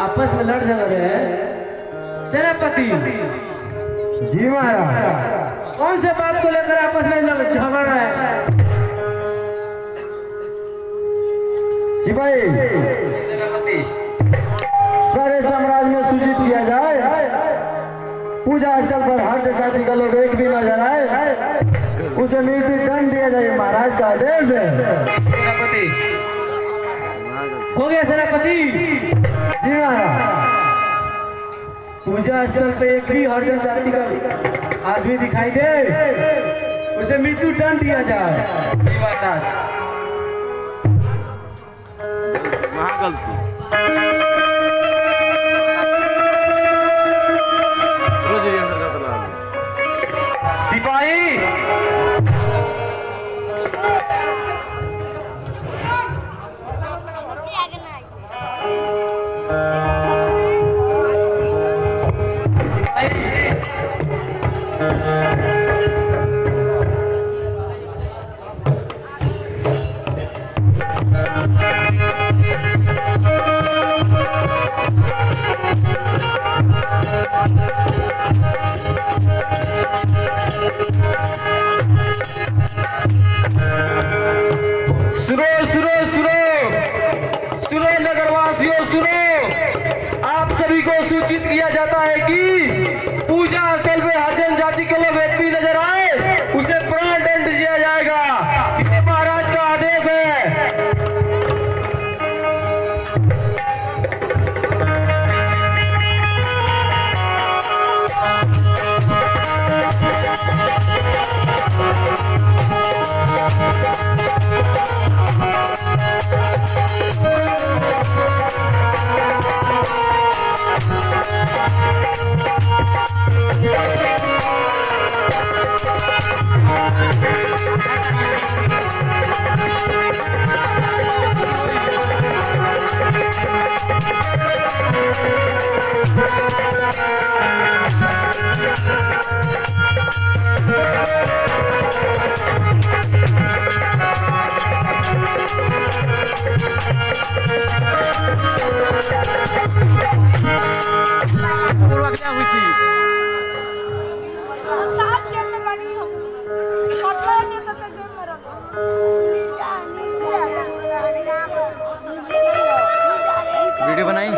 आपस में लड़ झगड़ रहे हैं सेनापति जी महाराज। कौन से बात को लेकर आपस में झगड़ रहे हैं? सिपाही सेनापति सारे साम्राज्य में सूचित किया जाए, पूजा स्थल पर हर जाति का लोग एक भी नजर आए उसे मृत्यु दंड दिया जाए, महाराज का आदेश है। सेनापति हो गया सेनापति। जी महाराज। पूजा स्थल पे एक भी हरिजन जाति का आदमी दिखाई दे उसे मृत्यु दंड दिया जाए। महाराज महागलती सिपाही सुनो सुनो सुनो सुनो नगरवासियों सुनो, आप सभी को सूचित किया जाता है कि पूजा स्थल पे हरिजन जाति के लोग एक भी नजर आए उसे प्राण दंड दिया जाएगा। ये महाराज का आदेश है। वीडियो बनाई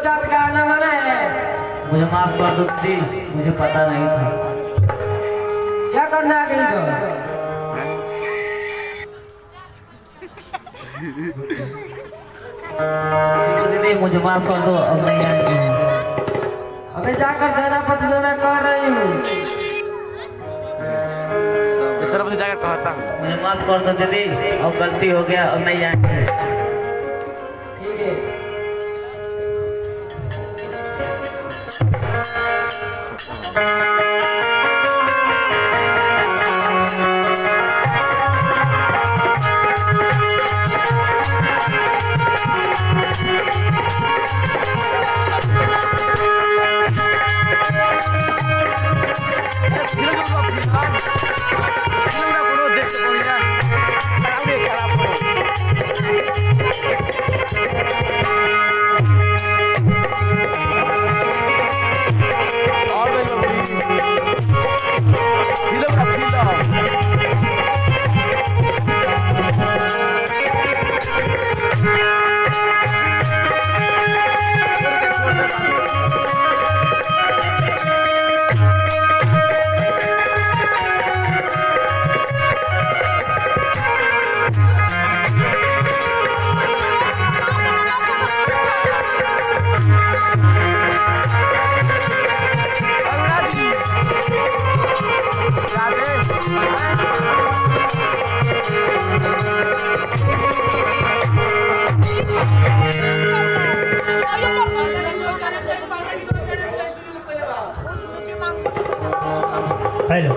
जात का आना माना है। मुझे माफ कर दो दीदी, मुझे पता नहीं था। क्या करना है कहीं तो दीदी मुझे माफ कर दो, अब नहीं आएंगे। अबे जाकर सेनापति से मैं कह रही हूँ। सेनापति जाकर कहता हूँ मुझे माफ कर दो दीदी, अब गलती हो गया, अब नहीं आएंगे। ठीक है और हेलो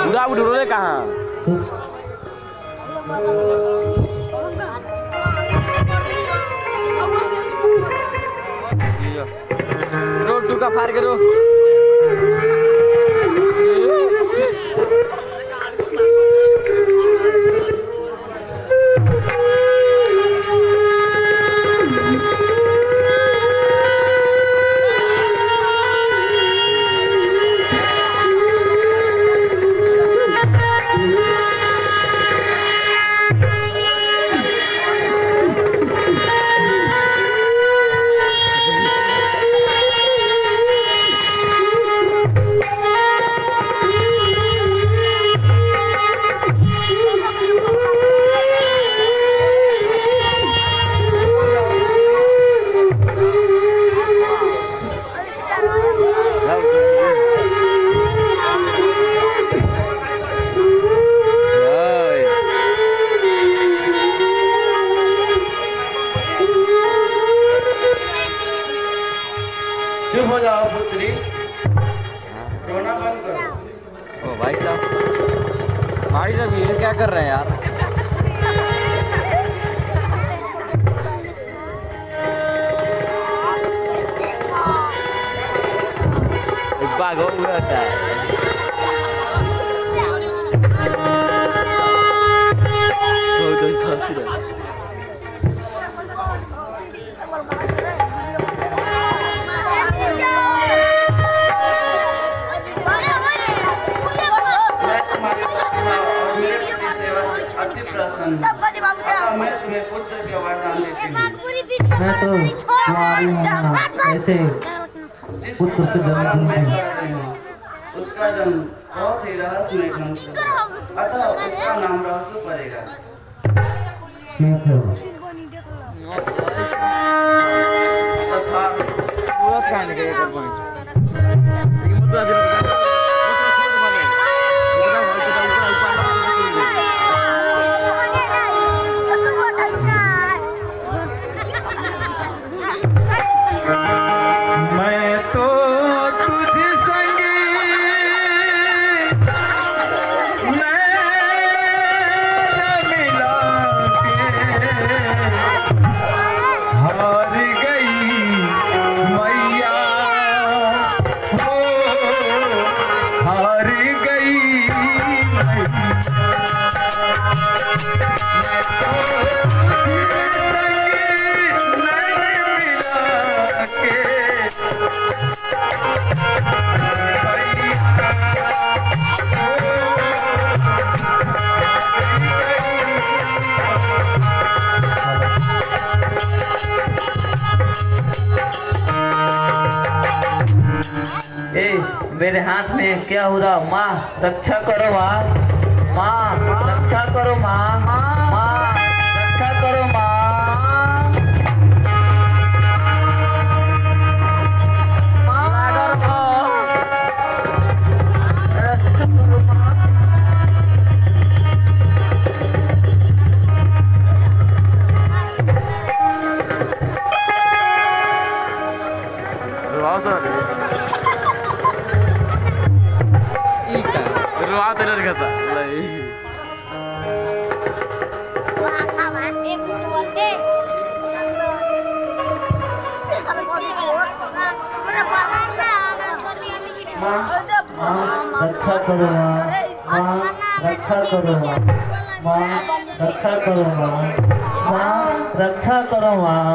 पूरा उड़ रे कहाँ रोड टू का फार करो चुप हो जाओ पुत्री, रोना बंद करो। ओ भाई साहब हमारी सब ये क्या कर रहे हैं यार भागो हुआ था अति प्रसन्न हूं। मैं तुम्हें पुत्र के वरदान देती हूँ। मैं तो ऐसे जिस पुत्र के जन्म वरदान मैं दूंगी। कर रही हूँ, उसका जन्म बहुत ही रहस्यमय ढंग से होगा। अतः उसका नाम रहस्य पड़ेगा। ठीक है तथा पूरा खाने के कर पाएंगे लेकिन मुद्दा दिन का मुद्दा छोड़ वाले मुद्दा भाई तो मैं तो तुझ संगी नैन मिला के हार गई मैया हो, हार गई मैया। मैं तो तुझ संगी नैन मिला के ए मेरे हाथ में क्या हो रहा माँ रक्षा करो माँ माँ रक्षा करो माँ माँ रक्षा करो माँ रुआ तेरे रखता रक्षा करो माँ रक्षा करो माँ रक्षा करो माँ रक्षा करो माँ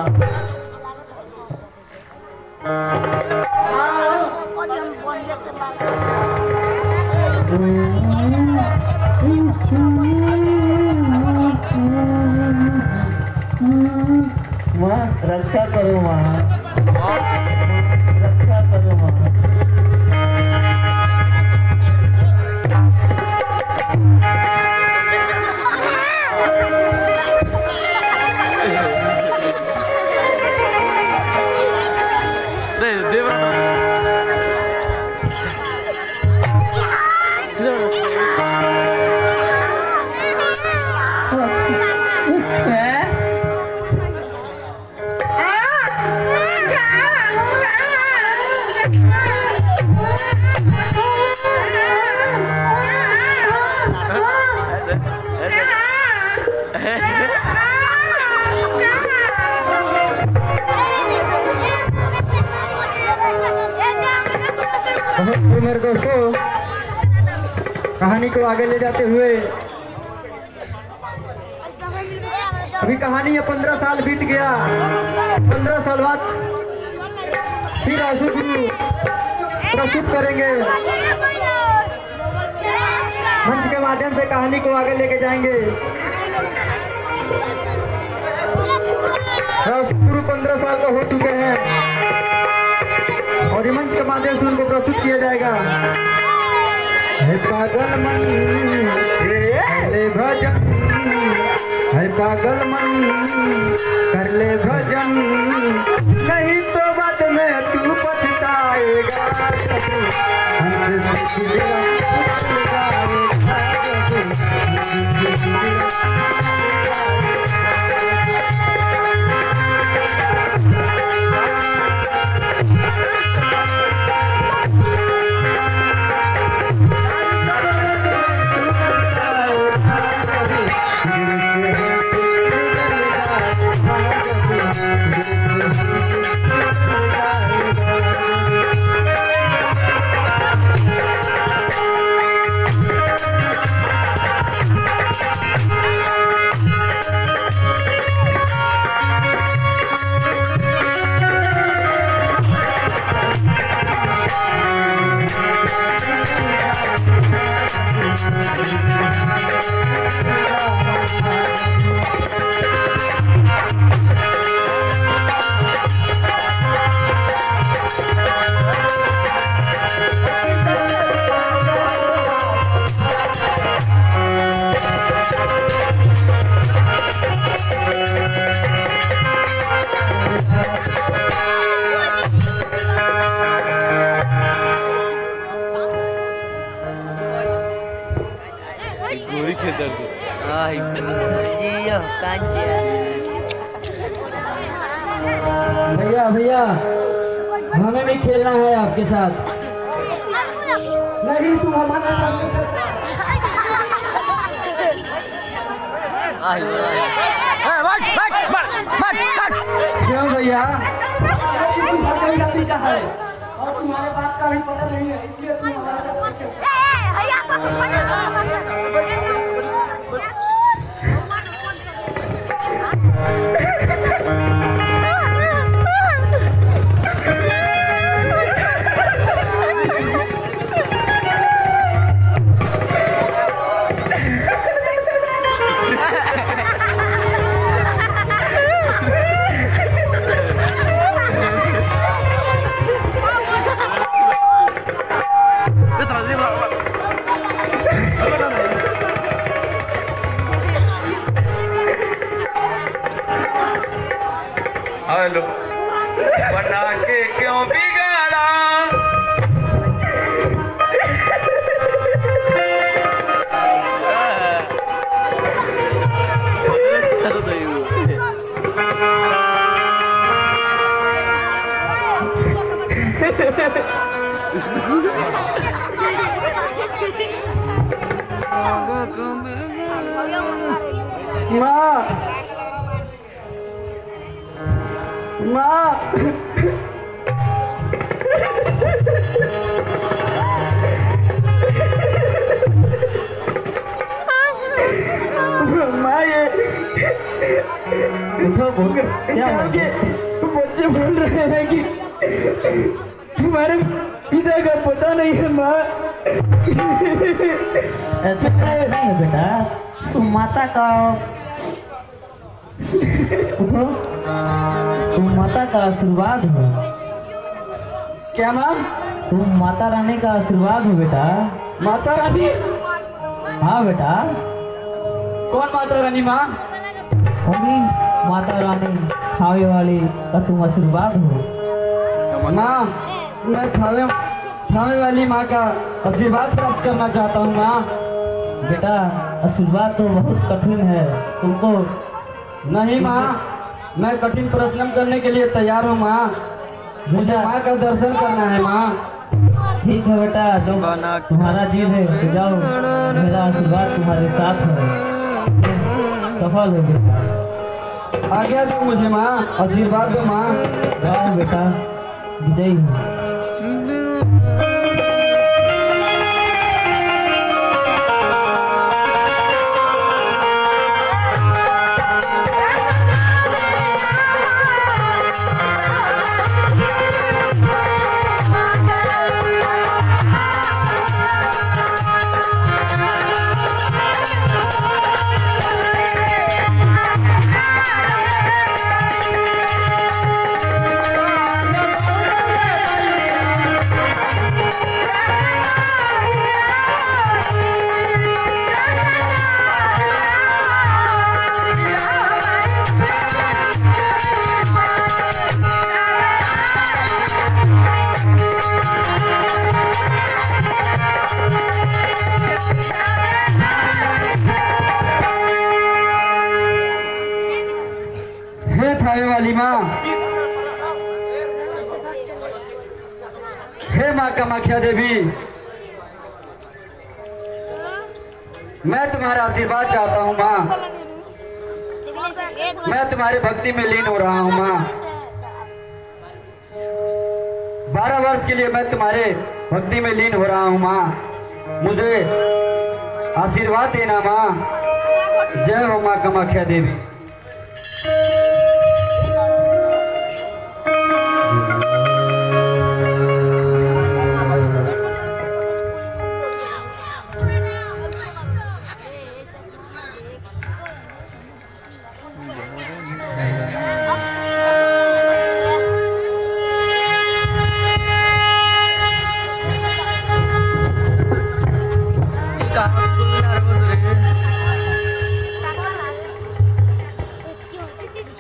माँ रक्षा करो माँ रक्षा करो माँ Ah! तो मेरे दोस्तों, कहानी को आगे ले जाते हुए अभी कहानी है 15 साल बीत गया। 15 साल बाद फिर आंसू गुरु प्रस्तुत करेंगे, मंच के माध्यम से कहानी को आगे लेके जाएंगे। आंसू गुरु 15 साल का हो चुके हैं और ये मंच के माध्यम से उनको प्रस्तुत किया जाएगा। है पागल मन कर ले भजन, है पागल मन कर ले भजन, नहीं तो बाद में तू पछताएगा। हमसे गोरी के दर्द भैया भैया, हमें भी खेलना है आपके साथ। नहीं, तुम हमारा क्यों भैया? जाति का है और तुम्हारे बाप का भी पता नहीं है, इसलिए तुम हमारा हेलो बना के क्यों बिगाड़ा माँ माँ माँ ये क्या बच्चे बोल रहे हैं कि तुम्हारे पिता का पता नहीं है माँ। ऐसा नहीं है बेटा, तुम माता का उठो, तुम माता का आशीर्वाद हो। क्या माँ? तुम माता रानी का आशीर्वाद हो बेटा। माता रानी? हाँ बेटा। कौन माता रानी माँ? होगी माता रानी खावे वाली का तुम आशीर्वाद हो। माँ, मैं थावे वाली माँ का आशीर्वाद प्राप्त करना चाहता हूँ माँ। बेटा आशीर्वाद तो बहुत कठिन है तुमको। नहीं माँ, मैं कठिन परिश्रम करने के लिए तैयार हूँ माँ। मुझे माँ का दर्शन करना है माँ। ठीक है बेटा, जो तुम्हारा जीत है तो जाओ, मेरा आशीर्वाद तुम्हारे साथ है, सफल हो बेटा। आज्ञा दो मुझे माँ, आशीर्वाद दो माँ। जाओ बेटा, विजयी हो। हे थावे वाली माँ, हे माँ कामाख्या देवी, मैं तुम्हारा आशीर्वाद चाहता हूँ माँ। मैं तुम्हारी भक्ति में लीन हो रहा हूँ माँ। 12 वर्ष के लिए मैं तुम्हारे भक्ति में लीन हो रहा हूँ माँ। मुझे आशीर्वाद देना माँ। जय हो माँ कामाख्या देवी।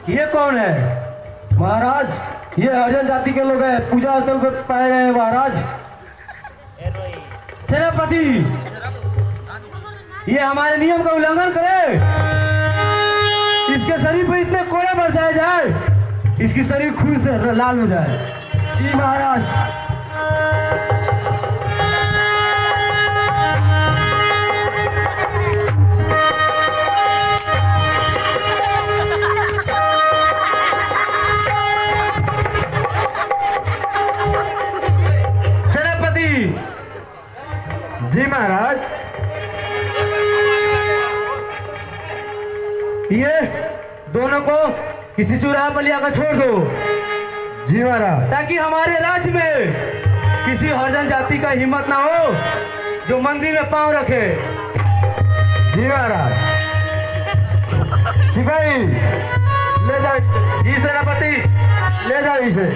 ये कौन है महाराज? ये हरिजन जाति के लोग हैं, पूजा स्थल पर पाए गए हैं महाराज। सेनापति, ये हमारे नियम का उल्लंघन करे, इसके शरीर पर इतने कोड़े बरसाए जाए, इसकी शरीर खून से लाल हो जाए। जी महाराज। जी महाराज। ये दोनों को किसी चौराहा पर लिया कर छोड़ दो। जी महाराज। ताकि हमारे राज्य में किसी हरिजन जाति का हिम्मत ना हो जो मंदिर में पांव रखे। जी महाराज। सिपाही ले जाओ इसे। जी सेनापति, ले जाओ इसे।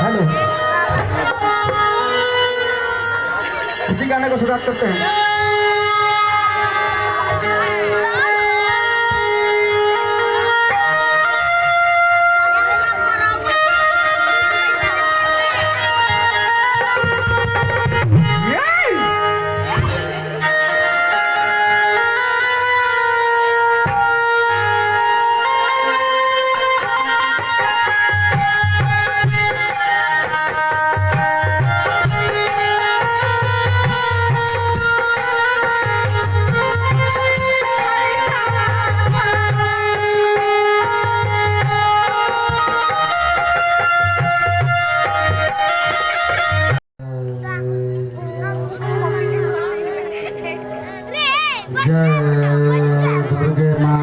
हेलो, इसी गाने को शुरुआत करते हैं। जय दुर्गे माँ,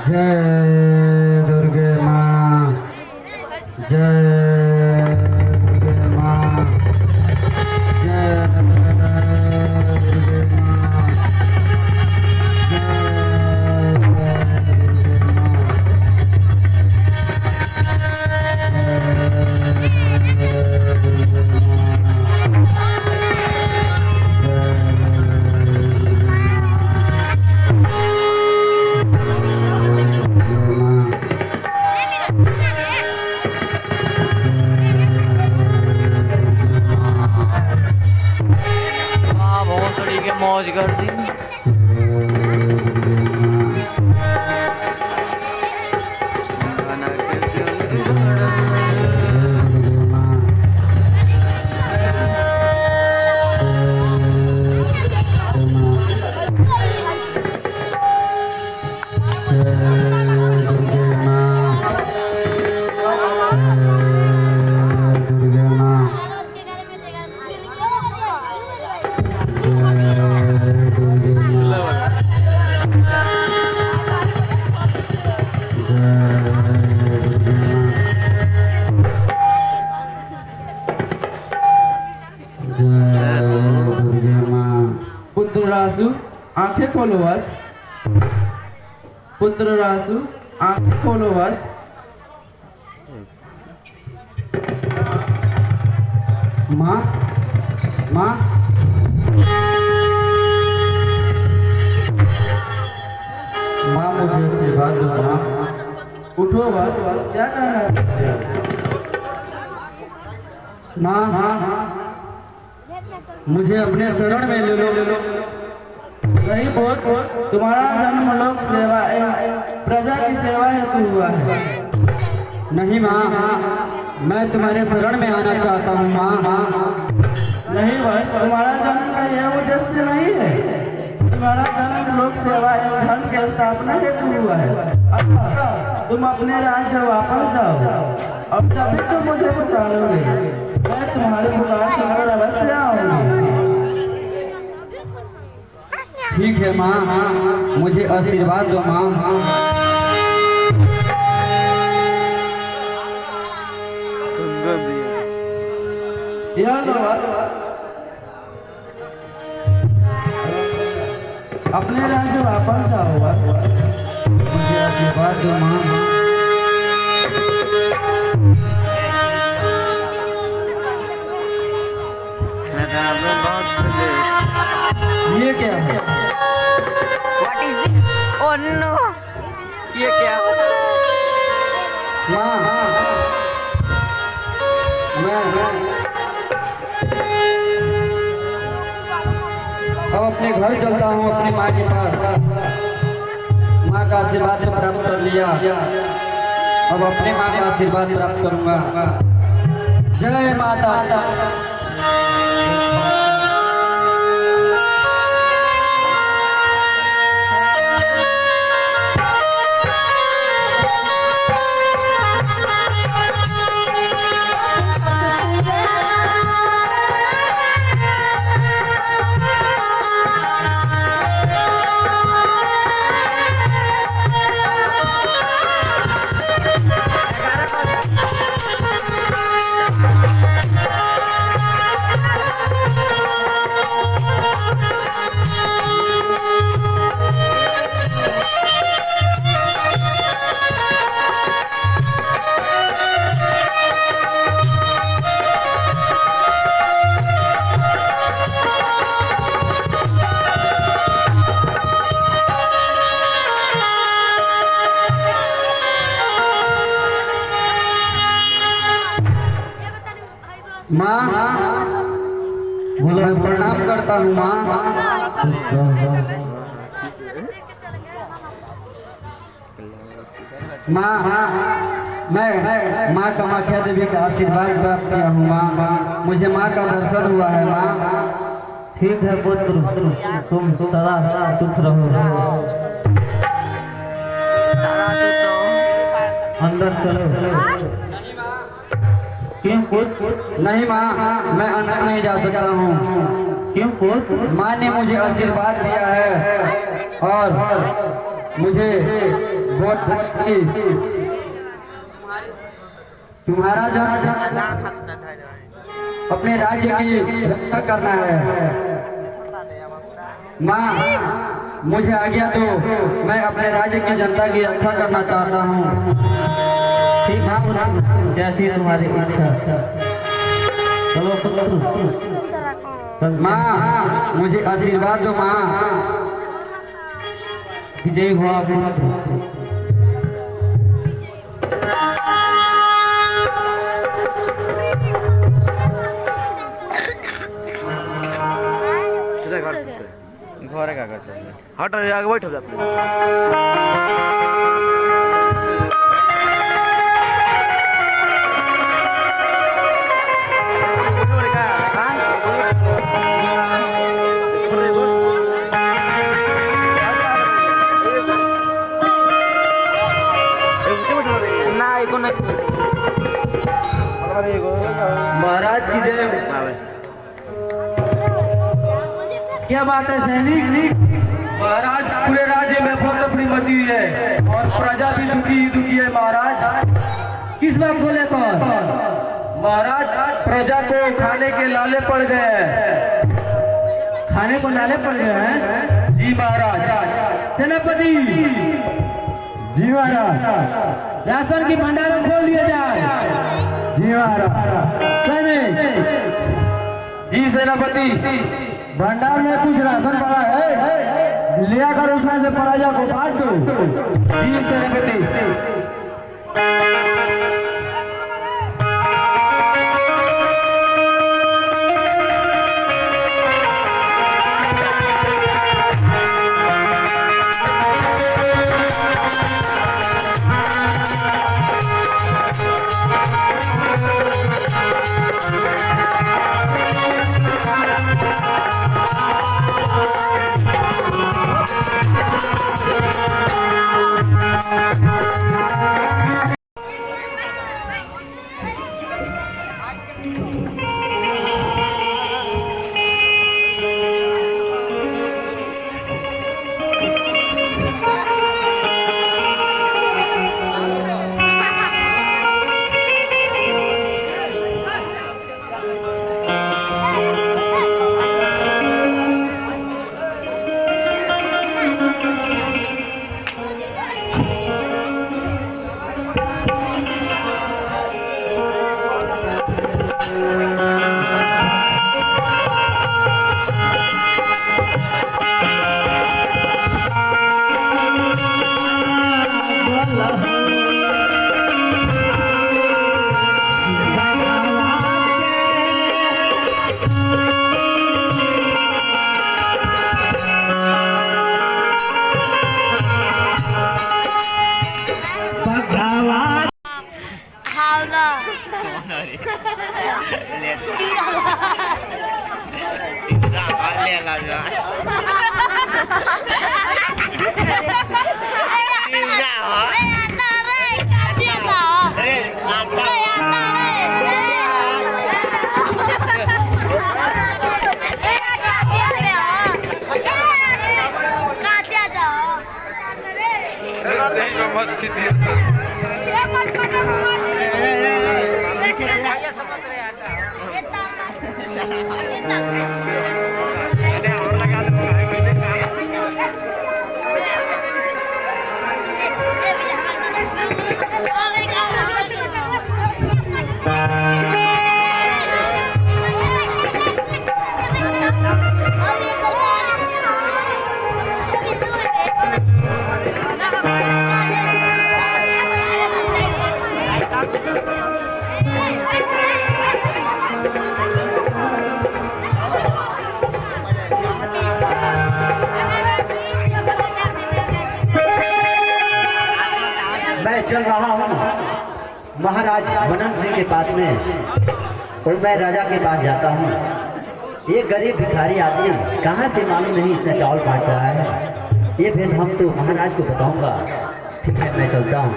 जय दुर्गे माँ, जय दुर्गे माँ, जय दुर्गे माँ। के मौज कर दी। पुत्र रासु आंखें खोलो वत्स। पुत्र रासु आंखें खोलो वत्स। माँ माँ माँ मुझे आशीर्वाद दो माँ। उठो वत्स, क्या कहना है? माँ मुझे अपने शरण में ले लो। नहीं बोल, तुम्हारा जन्म लोक सेवा प्रजा की सेवा हेतु हुआ है। नहीं माँ, मैं तुम्हारे शरण में आना चाहता हूँ माँ। नहीं बस, तुम्हारा जन्म का यह उद्देश्य नहीं है। तुम्हारा जन्म लोक सेवा एवं धर्म की स्थापना हेतु हुआ है। अब तुम अपने राज्य वापस जाओ। अब जब भी तुम मुझे पुकारोगे, मैं तुम्हारे पुकार सुनकर अवश्य आऊंगी। ठीक है माँ, मुझे आशीर्वाद दो माँ। यह लो, अपने राज्य वापस जाओ। मुझे आशीर्वाद दो माँ। ये क्या है? What is this? Oh no! ये क्या? माँ मैं अब अपने घर चलता हूँ, अपनी माँ के पास। माँ का आशीर्वाद तो प्राप्त कर लिया, अब अपने माँ का आशीर्वाद प्राप्त करूँगा। जय माता। माँ बोलो, मैं प्रणाम करता हूँ माँ। माँ मैं माँ कामाख्या देवी का आशीर्वाद प्राप्त किया हूँ माँ। मुझे माँ का दर्शन हुआ है माँ। ठीक है पुत्र, तुम सदा सुख रहो। अंदर चलो। क्यों पुत्र? नहीं माँ, मैं अंदर नहीं जा सकता हूँ। क्यों पुत्र? माँ ने मुझे आशीर्वाद दिया है और मुझे वोट की तुम्हारा जन्म अपने राज्य की रक्षा करना है। माँ मुझे आज्ञा दो, मैं अपने राज्य की जनता की रक्षा करना चाहता हूँ। ठीक है, जैसी तुम्हारी इच्छा। चलो माँ, मुझे आशीर्वाद दो माँ। विजय हुआ पुत्र। सीधा कर सकते हैं। घरे का कर चाहिए हट आगे बैठ हो जाते महाराज की जय। क्या बात है सैनिक? महाराज पूरे राज्य में अफरा-तफरी मची हुई है और प्रजा भी दुखी है महाराज। किस बात को लेकर? महाराज प्रजा को खाने के लाले पड़ गए हैं। खाने को लाले पड़ गए हैं? जी महाराज। सेनापति जी महाराज। राशन की भंडारण खोल दिया जाए। जी महाराज। सैनिक जी सेनापति। भंडार में कुछ राशन पड़ा है, लिया कर उसमें से प्रजा को बांट दो। जी सेनापति। मैं चल रहा हूँ महाराज बनंत सिंह के पास में, और मैं राजा के पास जाता हूँ। ये गरीब भिखारी आदमी कहाँ से मालूम नहीं इतना चावल बांट रहा है। ये भेद हम तो महाराज को बताऊंगा। ठीक है, मैं चलता हूँ।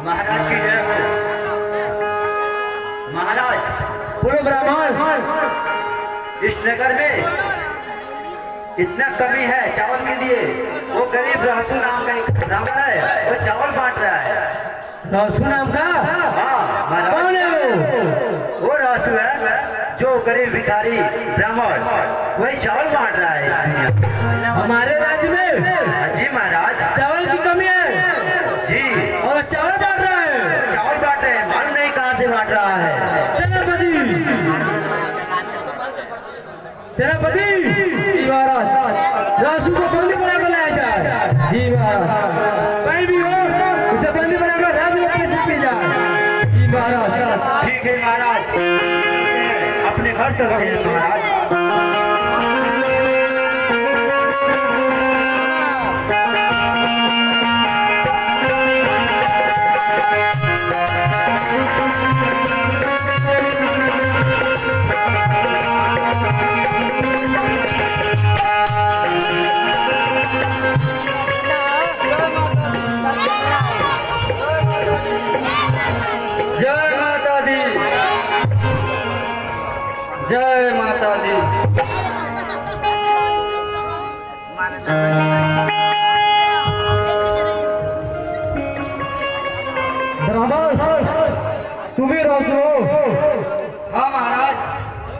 महाराज की जय हो। महाराज बोलो ब्राह्मण, इस नगर में इतना कमी है चावल के लिए। वो गरीब रासू नाम का एक ब्राह्मण है, वो चावल बांट रहा है। रासू नाम का? हाँ महाराज। कौन है वो रासू है जो गरीब भिखारी ब्राह्मण वही चावल बांट रहा है इस दुनिया में। हमारे राज्य में? जी महाराज। चावल की कमी है जी, और चावल बांट रहा है? चावल बांट रहे हैं, मालूम नहीं कहाँ से बांट रहा है। सेनापति, सेनापति महाराज रासू को बंदी बना कर लाया जाए। जी महाराज। कहीं भी हो उसे बंदी बनाकर राज्य में प्रेषित किया जाए। जी महाराज। ठीक है महाराज, अपने घर चलते हैं महाराज। जय माता दी, जय माता दी। ब्राह्मण तुम ही रहो सुनो। हाँ महाराज,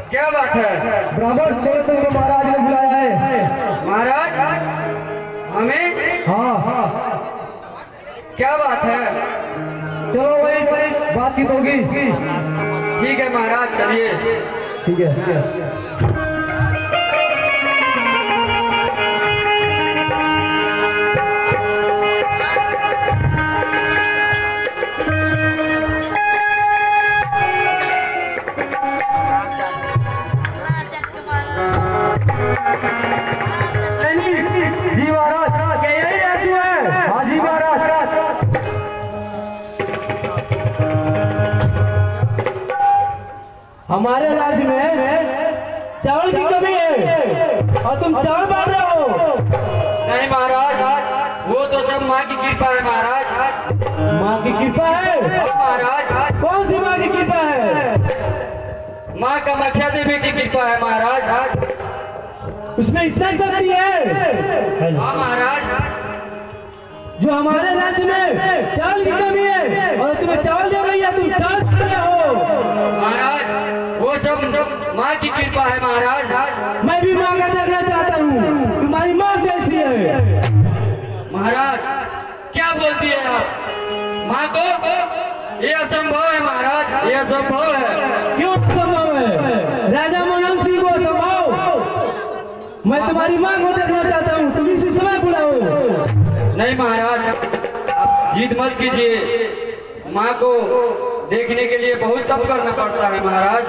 क्या बात है? ब्राह्मण चलो तुमको महाराज ने बुलाया है। महाराज हमें? हाँ क्या बात है? चलो वही बातचीत होगी। ठीक है महाराज, चलिए। ठीक है। जी महाराज, क्या यही आंसू है? हाँ जी महाराज। हमारे राज्य में चावल की कमी है और तुम चावल बांट रहे हो। नहीं महाराज, वो तो सब माँ की कृपा है महाराज। माँ की कृपा है? महाराज कौन सी माँ की कृपा है? माँ कामाख्या देवी की कृपा है महाराज। उसमें इतना शक्ति है हाँ महाराज। जो हमारे राज्य में चावल की कमी है और तुम्हें चावल दे रही है, तुम चावल खा रहे हो। महाराज वो सब माँ की कृपा है महाराज। मैं भी माँ का देखना चाहता हूँ, तुम्हारी माँ कैसी है? महाराज क्या बोलती है आप? माँ को? ये असंभव है महाराज, ये असंभव है। क्यों असंभव है? राजा मनन सिंह को असंभव? मैं तुम्हारी माँ को देखना चाहता हूँ, तुम इसी समय बुलाओ। नहीं महाराज, आप जिद मत कीजिए। माँ को देखने के लिए बहुत तप करना पड़ता है महाराज।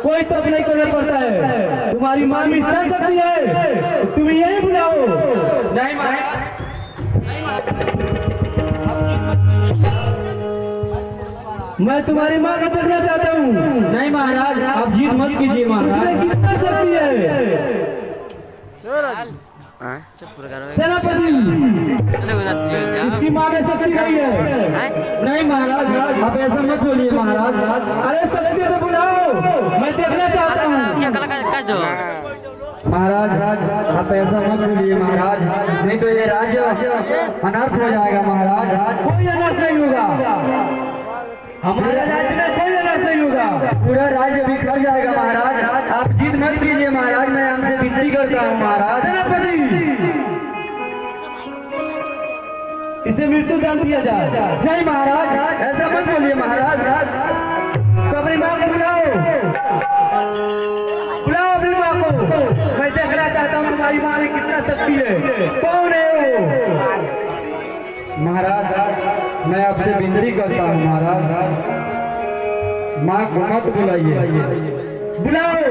कोई तप नहीं करना पड़ता है, तुम्हारी माँ में इतना शक्ति है, तुम यही बुलाओ। नहीं महाराज, मैं तुम्हारी माँ को देखना चाहता हूँ। नहीं महाराज, आप जिद मत कीजिए महाराज। उसमें कितना शक्ति है? सेनापति, इसकी माँ में शक्ति नहीं है। नहीं महाराज, आप ऐसा मत बोलिए महाराज। अरे शक्ति तो बुलाओ, मैं देखना चाहता हूँ। महाराज आप ऐसा मत बोलिए महाराज, नहीं तो ये राज्य अनर्थ हो जाएगा महाराज। कोई अनर्थ नहीं होगा, हमारे राज्य में कोई अनर्थ नहीं होगा। पूरा राज्य बिखर जाएगा महाराज। आप जिद मत कीजिए महाराज, मैं हमसे विनती करता हूँ महाराज। सेनापति, इसे मृत्यु दंड दिया जाए। नहीं महाराज, ऐसा मत बोलिए महाराज। तो अपनी माँ को बुलाओ, बुलाओ अपनी माँ को। मैं देखना चाहता हूँ तुम्हारी माँ में कितना शक्ति है। कौन है वो? महाराज मैं आपसे विनती करता हूँ महाराज, माँ को मत बुलाइए। बुलाओ।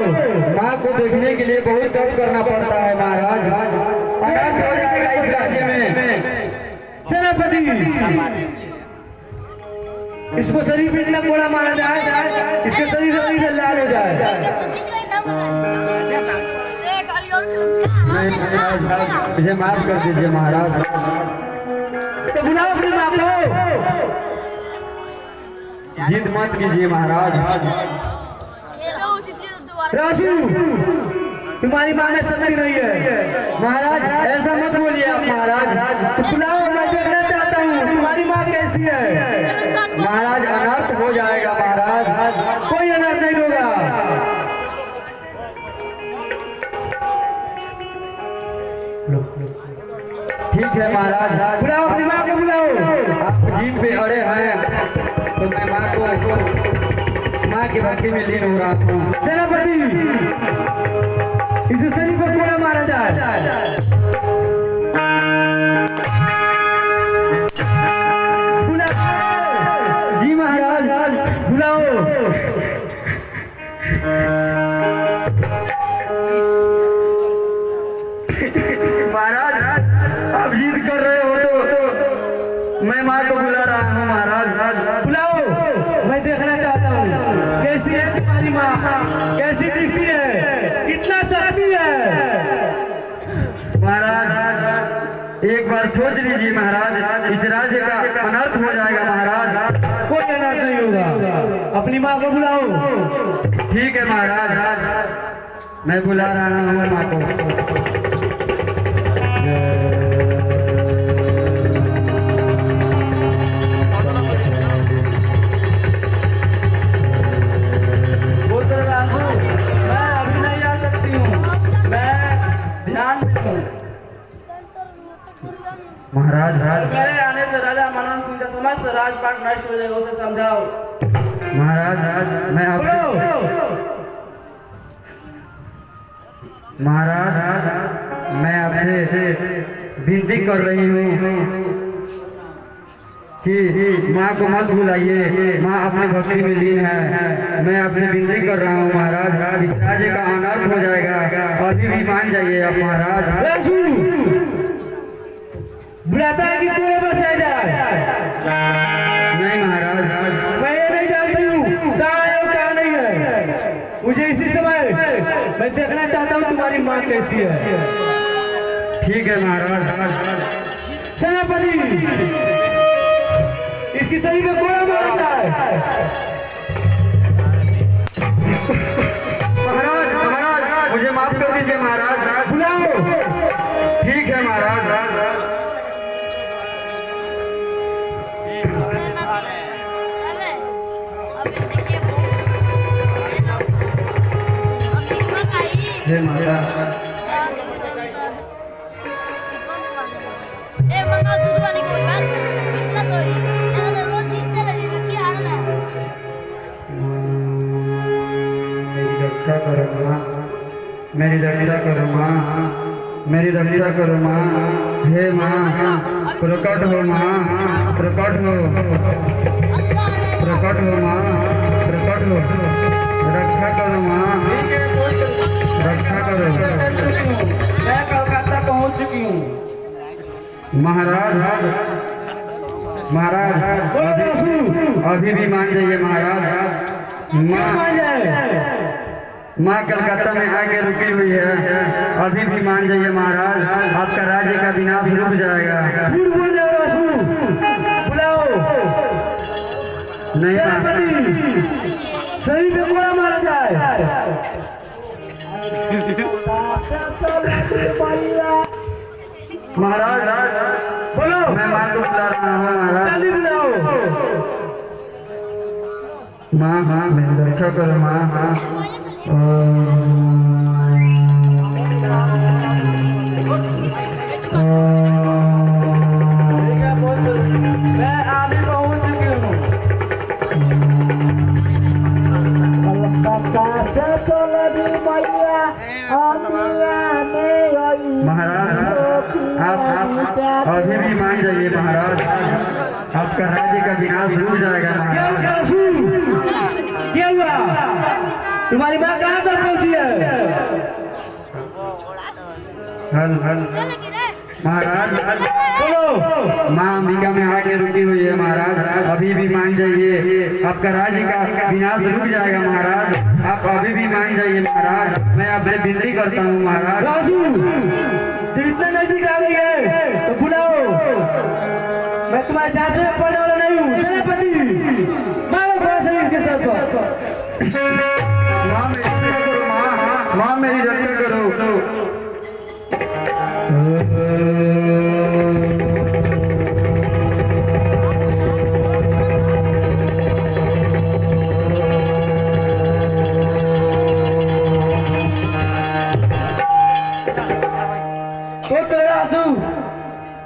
माँ को देखने के लिए बहुत तप करना पड़ता है महाराज। अनर्थ हो जाएगा इस राज्य में। सेनापति, इसको शरीर पे इतना कोड़ा मारा जाए, इसके शरीर से लाल हो जाए। नहीं महाराज, मुझे माफ कर दीजिए महाराज। तो बुलाओ अपनी माँ को। जिद मत कीजिए महाराज। राजू, तुम्हारी माँ में शक्ति नहीं है। महाराज ऐसा मत बोलिए आप महाराज। तो बुलाओ, मैं देखना चाहता हूँ तुम्हारी माँ कैसी है। महाराज अनर्थ हो जाएगा महाराज। कोई अनर्थ नहीं होगा। ठीक है महाराज, बुलाओ अपनी माँ को, बुलाओ। आप जिद पे अड़े हैं तो मैं माँ के भक्ति में लीन हो रहा हूँ। सेनापति, इसे शरीर पर कोड़ा मारा जाए। मैं माँ को बुला रहा हूँ महाराज। बुलाओ, मैं देखना चाहता हूँ कैसी है तुम्हारी माँ, कैसी दिखती है, कितना शक्ति है। महाराज एक बार सोच लीजिए महाराज, इस राज्य का अनर्थ हो जाएगा महाराज। कोई अनर्थ नहीं होगा, अपनी माँ को बुलाओ। ठीक है महाराज, मैं बुला रहा हूँ माँ को। मैं अभी नहीं आ सकती हूँ, मैं ध्यान में हूँ। महाराज मेरे आने से राजा मनन सिंह का समस्त राजपाट नष्ट हो जाएगा, उसे समझाओ। महाराज मैं आपसे महाराज मैं आपसे विनती कर रही हूँ कि माँ को मत बुलाइए, माँ अपने भक्ति में लीन है। मैं आपसे विनती कर रहा हूँ महाराज, इस राज्य का अनर्थ हो जाएगा, अभी भी मान जाइए आप महाराज। बुलाता है कि कुएं में सह जाए। नहीं महाराज, मैं ये नहीं जानती हूँ कहाँ है और कहाँ नहीं है। मुझे इसी समय मैं देखना चाहता हूँ तुम्हारी माँ कैसी है। ठीक है महाराज। सेनापति, इसकी सही में गोला मारा जाए। महाराज मुझे माफ कर दीजिए महाराज। बुलाओ। ठीक है महाराज। हे माता, रक्षा करो माँ, मेरी रक्षा करो माँ, मेरी रक्षा करो माँ। हे माँ प्रकट हो माँ, प्रकट हो, प्रकट हो माँ, प्रकट हो, रक्षा करो माँ, रक्षा करो। मैं कलकत्ता पहुँच चुकी हूँ। महाराज महाराज अभी भी मान जाइए महाराज। माँ कलकत्ता में आके रुकी हुई है, अभी भी मान जाइए महाराज, आपका राज्य का विनाश रुक जाएगा। झूठ बोल रहे हो रसूल, बुलाओ। नहीं सेनापति, सही में गोला मारा जाए। महाराज बोलो, मैं माँ को बुला रहा हूँ महाराज। जल्दी बुलाओ। माँ मेरी रक्षा करो माँ। मैं अभी पहुँच चुकी हूँ। महाराज आप अभी भी मान जाइए महाराज, आपका राज्य का विनाश रुक जाएगा क्या महाराज। हुआ रसूल? क्या हुआ? तुम्हारी माँ कहाँ तक पहुँची है? हल महाराज बोलो। माँ अंबिका में आके रुकी हुई है महाराज, अभी भी मान जाइए, आपका राज्य का विनाश रुक जाएगा महाराज, आप अभी भी मान जाइए महाराज। मैं आपसे विनती करता हूँ महाराज। राजू, जब इतना नजदीक आ गई है तो बुलाओ। मैं तुम्हारे झांसे में पड़ने वाला नहीं हूँ। सेनापति, मारो गोला से इसके सर पर। माँ मेरी रक्षा करो माँ, माँ मेरी रक्षा करो।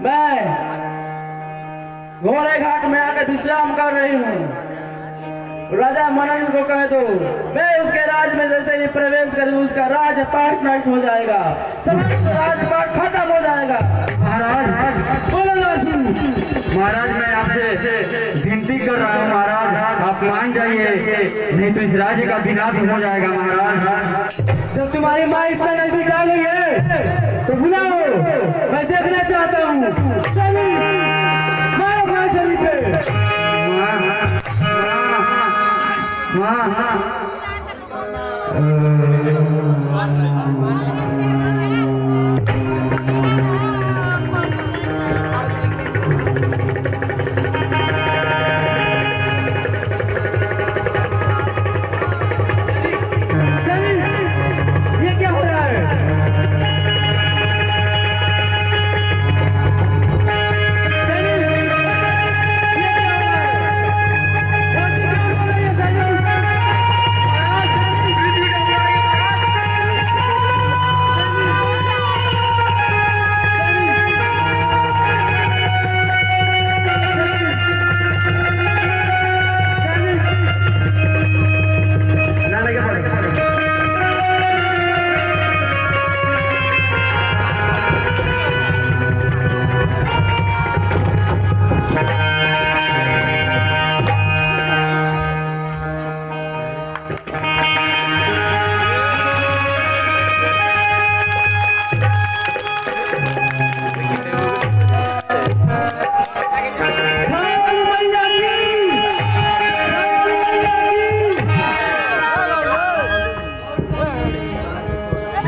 मैं घोड़े घाट में आकर विश्राम कर रही हूँ। राजा मनन को कह दो, मैं उसके राज में जैसे ही प्रवेश करूँ उसका राजपाट नष्ट हो जाएगा, समस्त राजपाट खत्म हो जाएगा। महाराज बोलो राजू। महाराज मैं आपसे विनती कर रहा हूँ महाराज, आप मान जाइए, नहीं तो इस राज्य का विनाश हो जाएगा महाराज। जब तुम्हारी माँ इतना नजदीक आ गई है तो बुलाओ, मैं देखना चाहता हूँ। चलो, मारो गोला से ये क्या हो रहा है?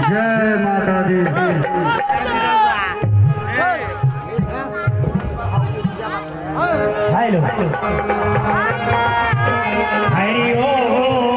जय माता दी। हेलो हरि ओम